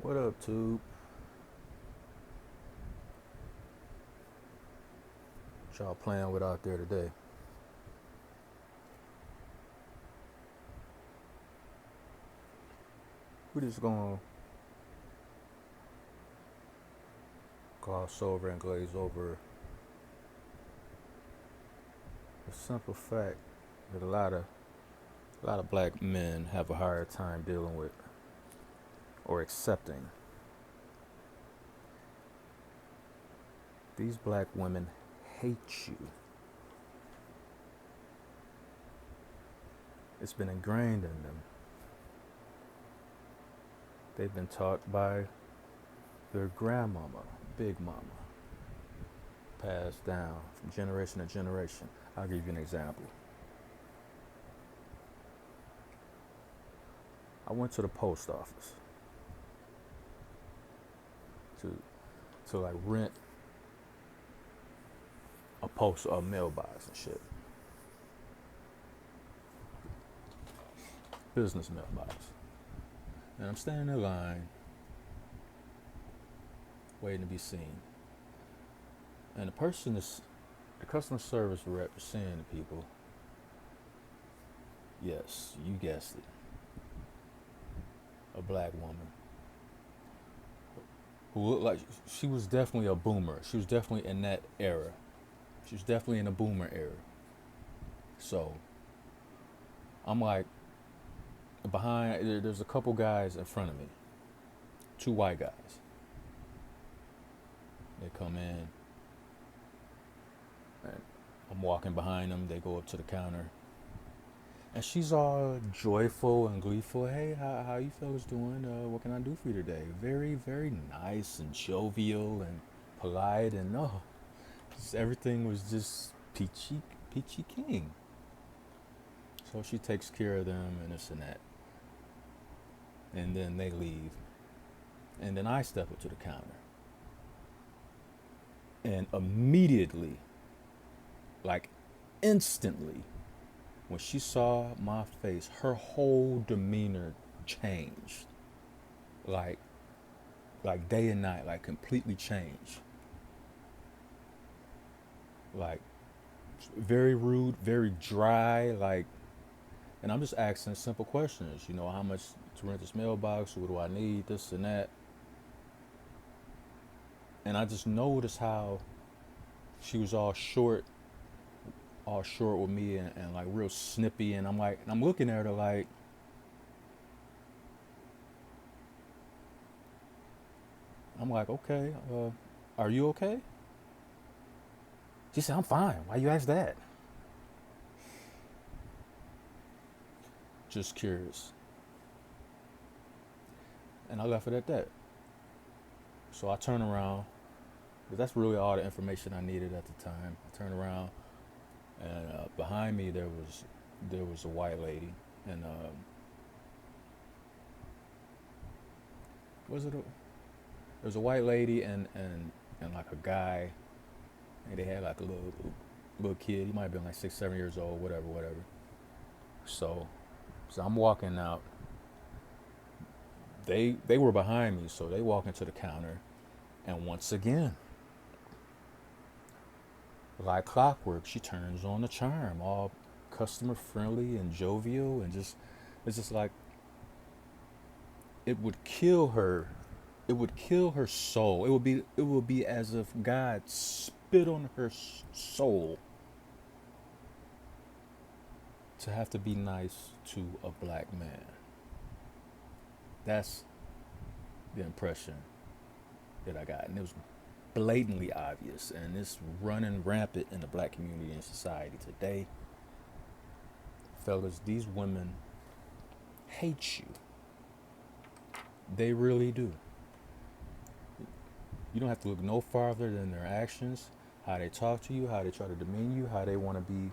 What up, Tube? What y'all playing with out there today? We just gonna gloss over and glaze over the simple fact that a lot of black men have a hard time dealing with or accepting. These black women hate you. It's been ingrained in them. They've been taught by their grandmama, big mama, passed down from generation to generation. I'll give you an example. I went to the post office to like rent a mailbox and shit. Business mailbox. And I'm standing in line waiting to be seen. And the customer service rep is saying to people, yes, you guessed it, a black woman who looked like she was definitely a boomer. She was definitely in that era. She was definitely in the boomer era. So I'm like, there's a couple guys in front of me, two white guys. They come in, and I'm walking behind them. They go up to the counter, and she's all joyful and gleeful. Hey, how you fellas doing? What can I do for you today? Very, very nice and jovial and polite, and everything was just peachy keen. So she takes care of them and this and that. And then they leave. And then I step up to the counter. And immediately, like instantly, when she saw my face, her whole demeanor changed. Like day and night, like completely changed. Like very rude, very dry, and I'm just asking simple questions, how much to rent this mailbox, what do I need, this and that. And I just noticed how she was all short with me and like real snippy. And I'm looking at her like, okay, are you okay? She said, I'm fine. Why you ask that? Just curious. And I left it at that. So I turn around, because that's really all the information I needed at the time. I turned around, and behind me there was a white lady, and was it a? There was a white lady and like a guy, and they had like a little kid. He might have been like 6, 7 years old, whatever. So I'm walking out. They were behind me, so they walk into the counter, and once again, like clockwork, she turns on the charm, all customer friendly and jovial, and it's just like it would kill her. It would kill her soul. It would be as if God spit on her soul to have to be nice to a black man. That's the impression that I got, and it was blatantly obvious, and it's running rampant in the black community and society today. Fellas, these women hate you. They really do. You don't have to look no farther than their actions, how they talk to you, how they try to demean you, how they want to be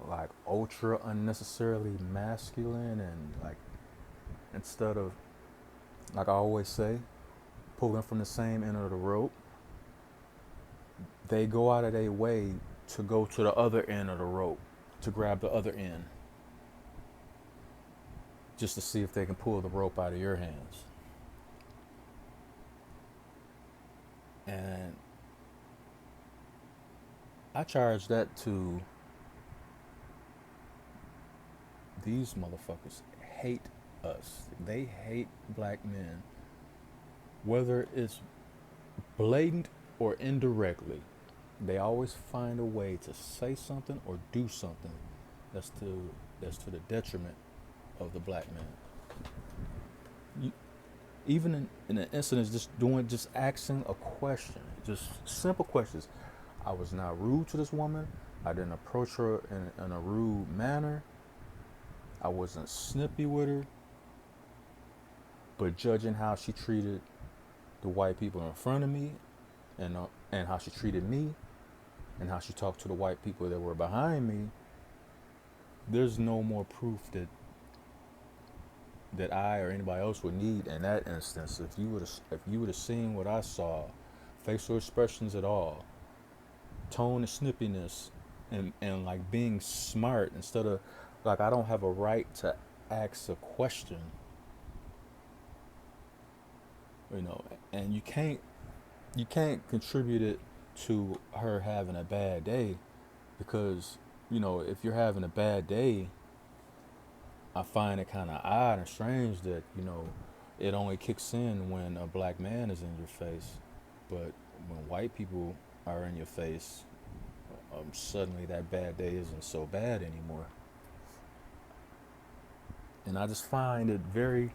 like ultra unnecessarily masculine, and like instead of, like I always say, pulling from the same end of the rope, they go out of their way to go to the other end of the rope to grab the other end. just to see if they can pull the rope out of your hands. And I charge that to these motherfuckers hate us. They hate black men, whether it's blatant or indirectly. They always find a way to say something or do something that's to that's to the detriment of the black man. You, even in an incident, just asking a question, just simple questions. I was not rude to this woman. I didn't approach her in a rude manner. I wasn't snippy with her. But judging how she treated the white people in front of me, and how she treated me, and how she talked to the white people that were behind me, there's no more proof that I or anybody else would need in that instance. If you would have seen what I saw, facial expressions at all, tone and snippiness, and like being smart instead of like I don't have a right to ask a question, you know, and you can't contribute it to her having a bad day because if you're having a bad day, I find it kind of odd and strange that it only kicks in when a black man is in your face, but when white people are in your face, suddenly that bad day isn't so bad anymore. And I just find it very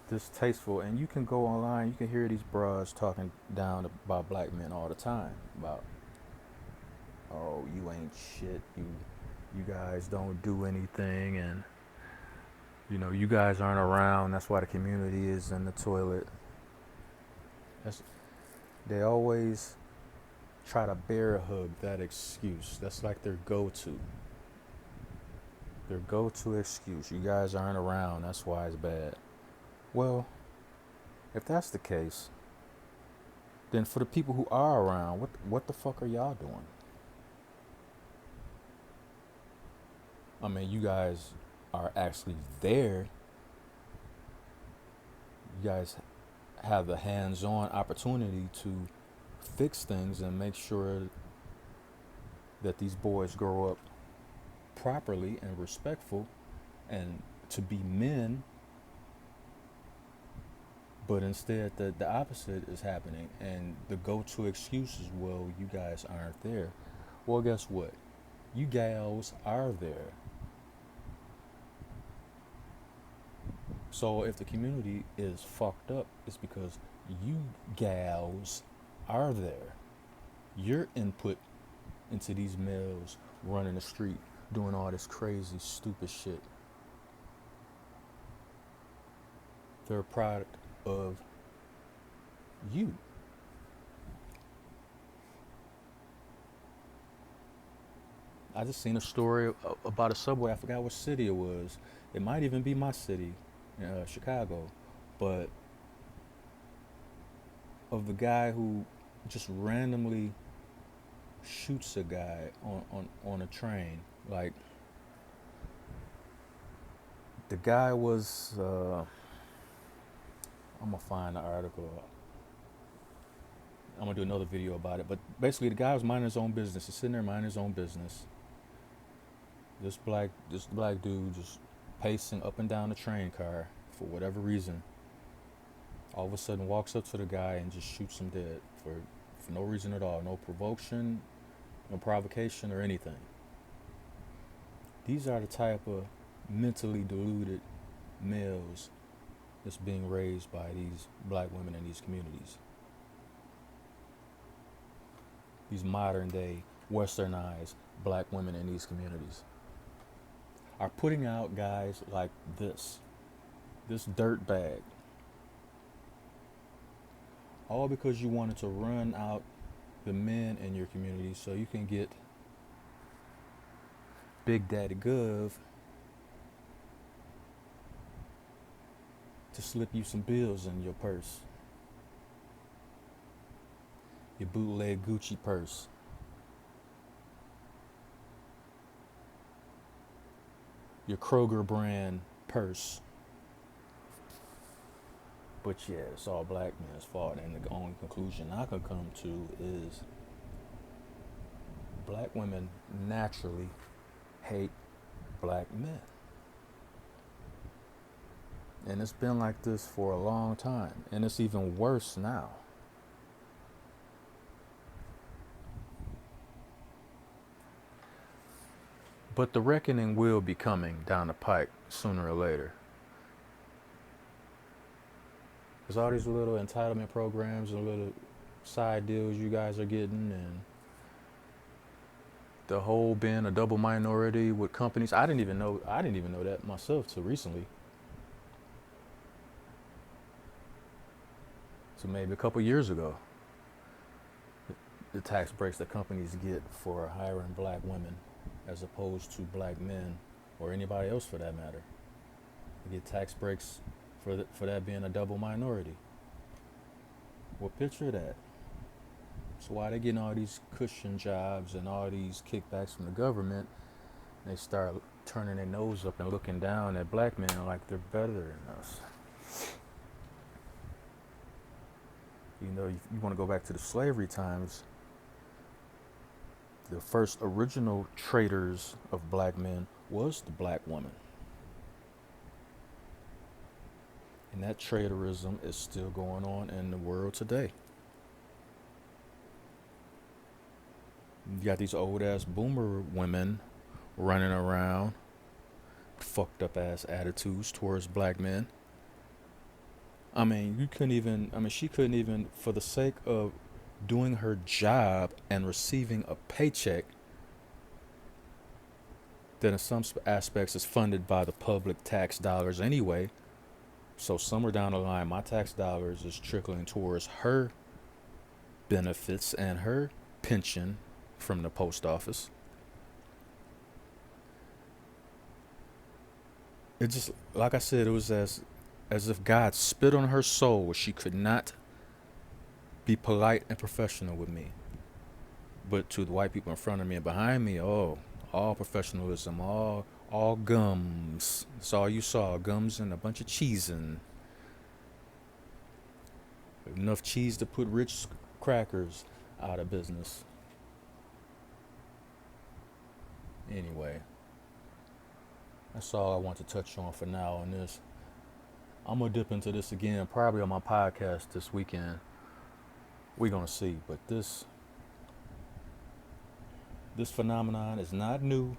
distasteful. And you can go online, you can hear these bras talking down about black men all the time about, oh, you ain't shit, you guys don't do anything, and you guys aren't around, that's why the community is in the toilet. That's, they always try to bear hug that excuse. That's like their go-to excuse. You guys aren't around, that's why it's bad. Well, if that's the case, then for the people who are around, what the fuck are y'all doing? I mean, you guys are actually there. You guys have the hands-on opportunity to fix things and make sure that these boys grow up properly and respectful and to be men. But instead, the opposite is happening, and the go-to excuse is, well, you guys aren't there. Well, guess what? You gals are there. So if the community is fucked up, it's because you gals are there. Your input into these males running the street, doing all this crazy, stupid shit, they're a product of you. I just seen a story about a subway. I forgot what city it was. It might even be my city, Chicago, but of the guy who just randomly shoots a guy on a train. Like the guy was. I'm gonna find the article. I'm gonna do another video about it. But basically, the guy was minding his own business. He's sitting there minding his own business. This black dude just pacing up and down the train car for whatever reason. All of a sudden, walks up to the guy and just shoots him dead for no reason at all. No provocation, no provocation, or anything. These are the type of mentally deluded males that's being raised by these black women in these communities. These modern day, westernized black women in these communities are putting out guys like this dirt bag, all because you wanted to run out the men in your community so you can get Big Daddy Gov to slip you some bills in your purse, your bootleg Gucci purse. Your Kroger brand purse. But yeah, it's all black men's fault. And the only conclusion I could come to is black women naturally hate black men. And it's been like this for a long time. And it's even worse now. But the reckoning will be coming down the pike sooner or later. Because all these little entitlement programs and little side deals you guys are getting, and the whole being a double minority with companies. I didn't even know that myself till recently. So maybe a couple years ago. The tax breaks that companies get for hiring black women as opposed to black men or anybody else for that matter. They get tax breaks for that being a double minority. Well, picture that. So why they getting all these cushion jobs and all these kickbacks from the government, they start turning their nose up and looking down at black men like they're better than us. You know, you want to go back to the slavery times, the first original traders of black men was the black woman. And that traitorism is still going on in the world today. You got these old ass boomer women running around, fucked up ass attitudes towards black men. She couldn't even, for the sake of doing her job and receiving a paycheck that in some aspects is funded by the public tax dollars anyway. So somewhere down the line, my tax dollars is trickling towards her benefits and her pension from the post office. It just, like I said, it was as if God spit on her soul. She could not be polite and professional with me. But to the white people in front of me and behind me, oh, all professionalism, all gums. That's all you saw, gums and a bunch of cheese in. Enough cheese to put Ritz crackers out of business. Anyway, that's all I want to touch on for now on this. I'm going to dip into this again, probably on my podcast this weekend. We're going to see. But this phenomenon is not new.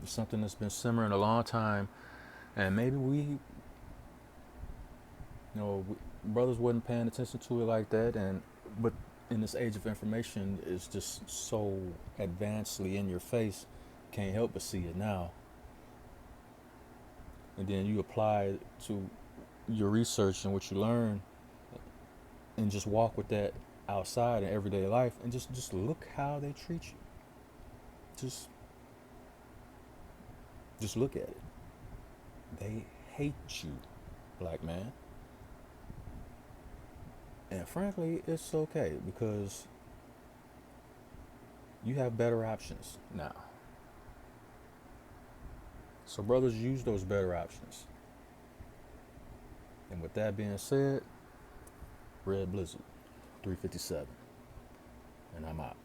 It's something that's been simmering a long time. And maybe brothers wasn't paying attention to it like that. But in this age of information, it's just so advancedly in your face. Can't help but see it now. And then you apply it to your research and what you learn, and just walk with that outside in everyday life, and just look how they treat you. Just look at it. They hate you, black man. And frankly, it's okay because you have better options now. So brothers, use those better options. And with that being said, Red Blizzard 357. And I'm out.